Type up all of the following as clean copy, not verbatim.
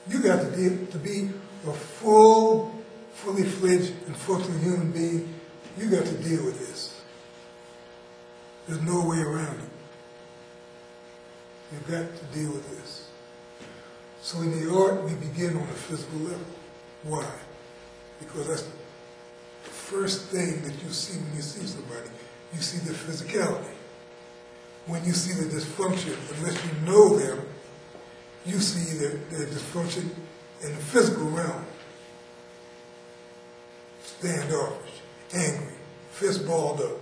You got to be a fully fledged and functional human being. You got to deal with this. There's no way around it. You've got to deal with this. So in the art, we begin on a physical level. Why? Because that's the first thing that you see when you see somebody. You see the physicality. When you see the dysfunction, unless you know them, you see their dysfunction in the physical realm. Standoffish, angry, fist balled up,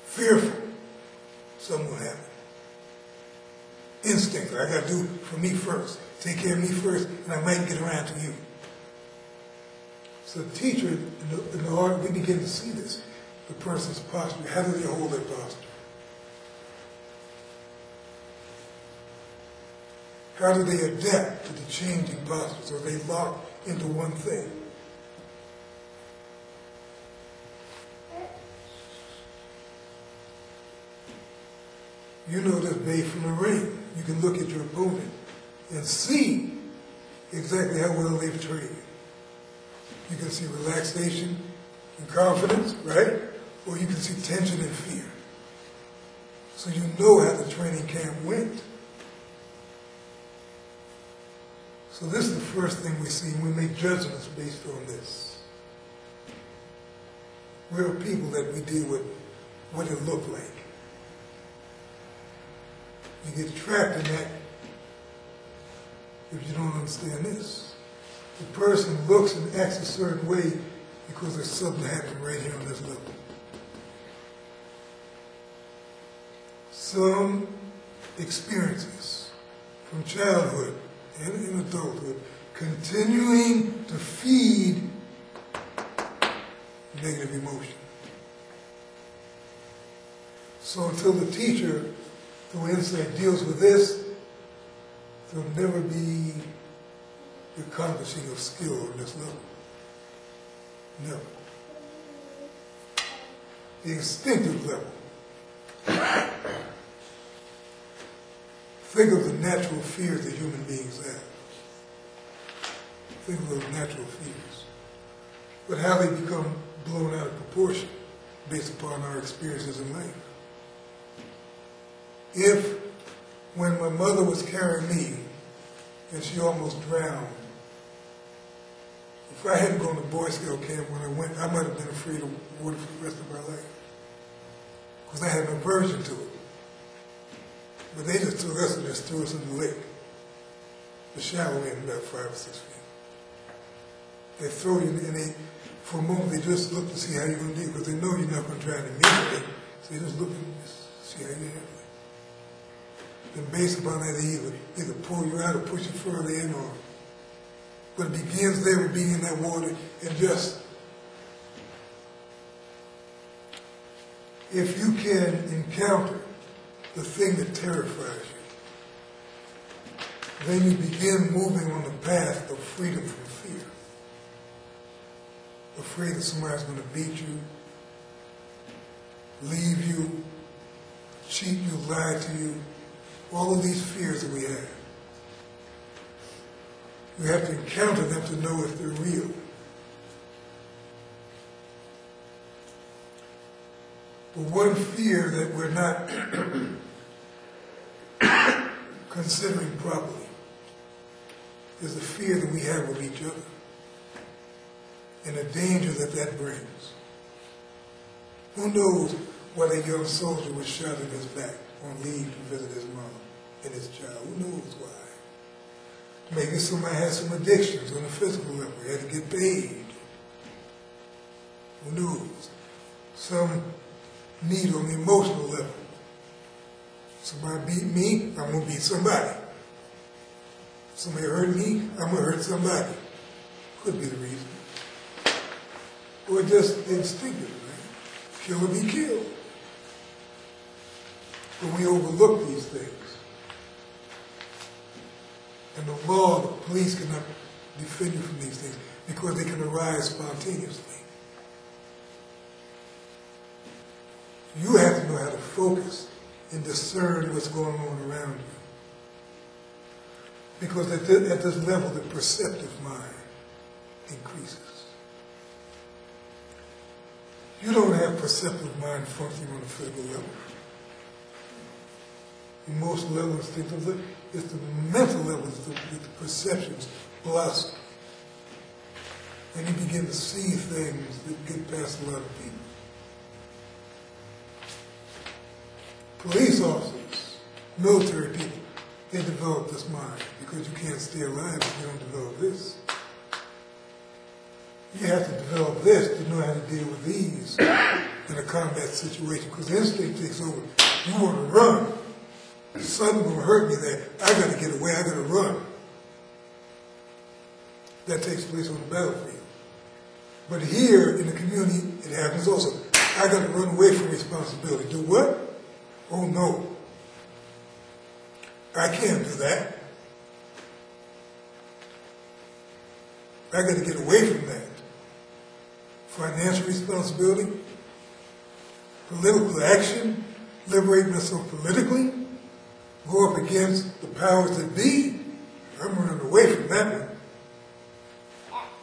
fearful, something will happen. Instinct, I got to do for me first. Take care of me first, and I might get around to you. So the teacher, in the art, we begin to see this. The person's posture. How do they hold their posture? How do they adapt to the changing postures? Or they lock into one thing? You know this bathe from the ring. You can look at your opponent and see exactly how well they've trained. You can see relaxation and confidence, right? Or you can see tension and fear. So you know how the training camp went. So this is the first thing we see, and we make judgments based on this. We're people that we deal with what it looked like. You get trapped in that if you don't understand this. The person looks and acts a certain way because there's something happening right here on this level. Some experiences from childhood and in adulthood continuing to feed negative emotion. So until the teacher, through insight, deals with this, there'll never be the accomplishing of skill on this level. Never. The instinctive level. Think of the natural fears that human beings have. Think of those natural fears. But how they become blown out of proportion based upon our experiences in life. If, when my mother was carrying me and she almost drowned, if I hadn't gone to Boy Scout camp when I went, I might have been afraid of water for the rest of my life. Because I had an aversion to it. But they just took us and just threw us in the lake. The shallow end, about 5 or 6 feet. They throw you in, and they, for a moment, they just look to see how you're going to do, because they know you're not going to try to immediately. So they just look and see how you handle it. Then based upon that, they either pull you out or push you further in, or. But it begins there with being in that water and just. If you can encounter the thing that terrifies you, then you begin moving on the path of freedom from fear. Afraid that somebody's going to beat you, leave you, cheat you, lie to you, all of these fears that we have. You have to encounter them to know if they're real. But one fear that we're not considering properly is the fear that we have of each other and the danger that that brings. Who knows why that young soldier was shot in his back on leave to visit his mom and his child? Who knows why? Maybe somebody had some addictions on a physical level. He had to get paid. Who knows? Some need on the emotional level. Somebody beat me, I'm going to beat somebody. Somebody hurt me, I'm going to hurt somebody. Could be the reason. Or just instinctive, right? Kill or be killed. But we overlook these things. And the law, the police cannot defend you from these things because they can arise spontaneously. You have to know how to focus and discern what's going on around Because at this level, the perceptive mind increases. You don't have perceptive mind functioning on a physical level. Emotional level, instinctive level, it's the mental level with the perceptions blossom. And you begin to see things that get past a lot of people. Police officers, military people, they develop this mind because you can't stay alive if you don't develop this. You have to develop this to know how to deal with these in a combat situation because instinct takes over. You want to run. Something's going to hurt me there. I got to get away. I got to run. That takes place on the battlefield. But here in the community, it happens also. I got to run away from responsibility. Do what? Oh no. I can't do that. I got to get away from that. Financial responsibility, political action, liberate myself politically, go up against the powers that be. I'm running away from that one.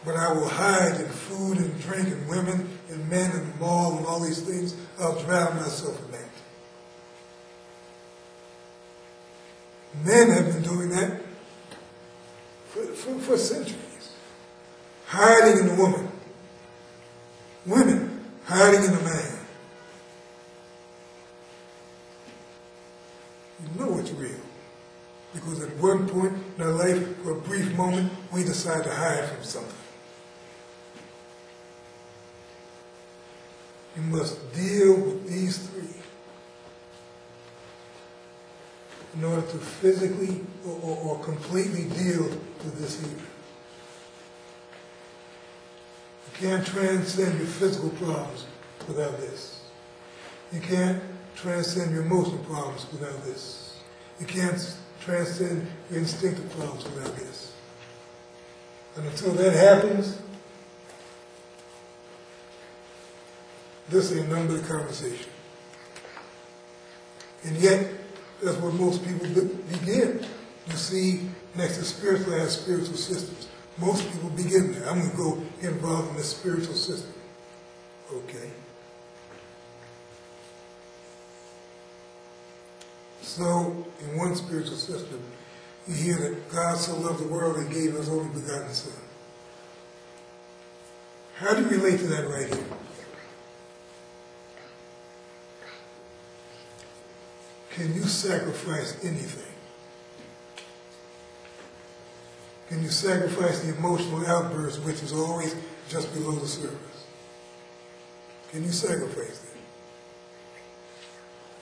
But I will hide in food and drink and women and men and the mall and all these things. I'll drown myself in that. Men have been doing that for centuries. Hiding in a woman. Women hiding in a man. You know it's real. Because at one point in our life, for a brief moment, we decide to hide from something. You must deal with these three in order to physically or completely deal with this here. You can't transcend your physical problems without this. You can't transcend your emotional problems without this. You can't transcend your instinctive problems without this. And until that happens, this ain't none but a conversation. And yet, that's where most people begin. You see, next to spiritualized spiritual systems, most people begin there. I'm going to go get involved in this spiritual system. Okay. So, in one spiritual system, you hear that God so loved the world that he gave his only begotten Son. How do you relate to that right here? Can you sacrifice anything? Can you sacrifice the emotional outburst, which is always just below the surface? Can you sacrifice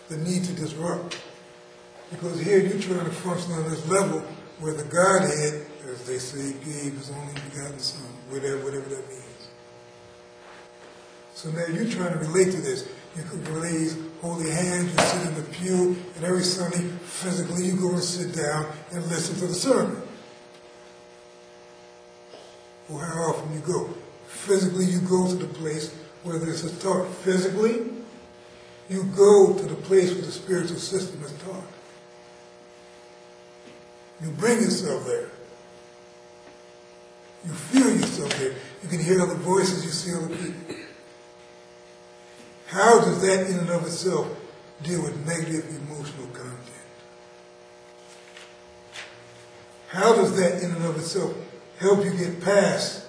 that? The need to disrupt. Because here you're trying to function on this level where the Godhead, as they say, gave his only begotten Son, whatever that means. So now you're trying to relate to this. You could raise holy hands, you sit in the pew, and every Sunday, physically, you go and sit down and listen to the sermon. Or how often you go. Physically, you go to the place where this is taught. Physically, you go to the place where the spiritual system is taught. You bring yourself there. You feel yourself there. You can hear other voices, you see other people. How does that in and of itself deal with negative emotional content? How does that in and of itself help you get past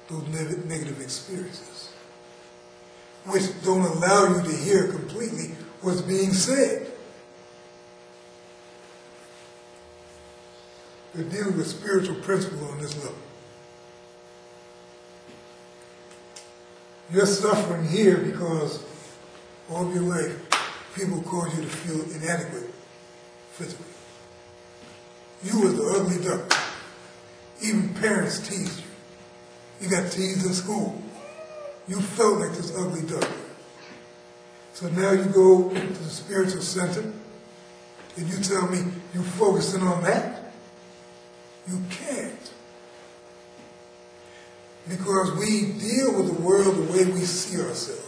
those negative experiences, which don't allow you to hear completely what's being said? We're dealing with spiritual principle on this level. You're suffering here because all of your life people cause you to feel inadequate physically. You was the ugly duckling. Even parents teased you. You got teased in school. You felt like this ugly duckling. So now you go to the spiritual center and you tell me you're focusing on that? You can't. Because we deal with the world the way we see ourselves.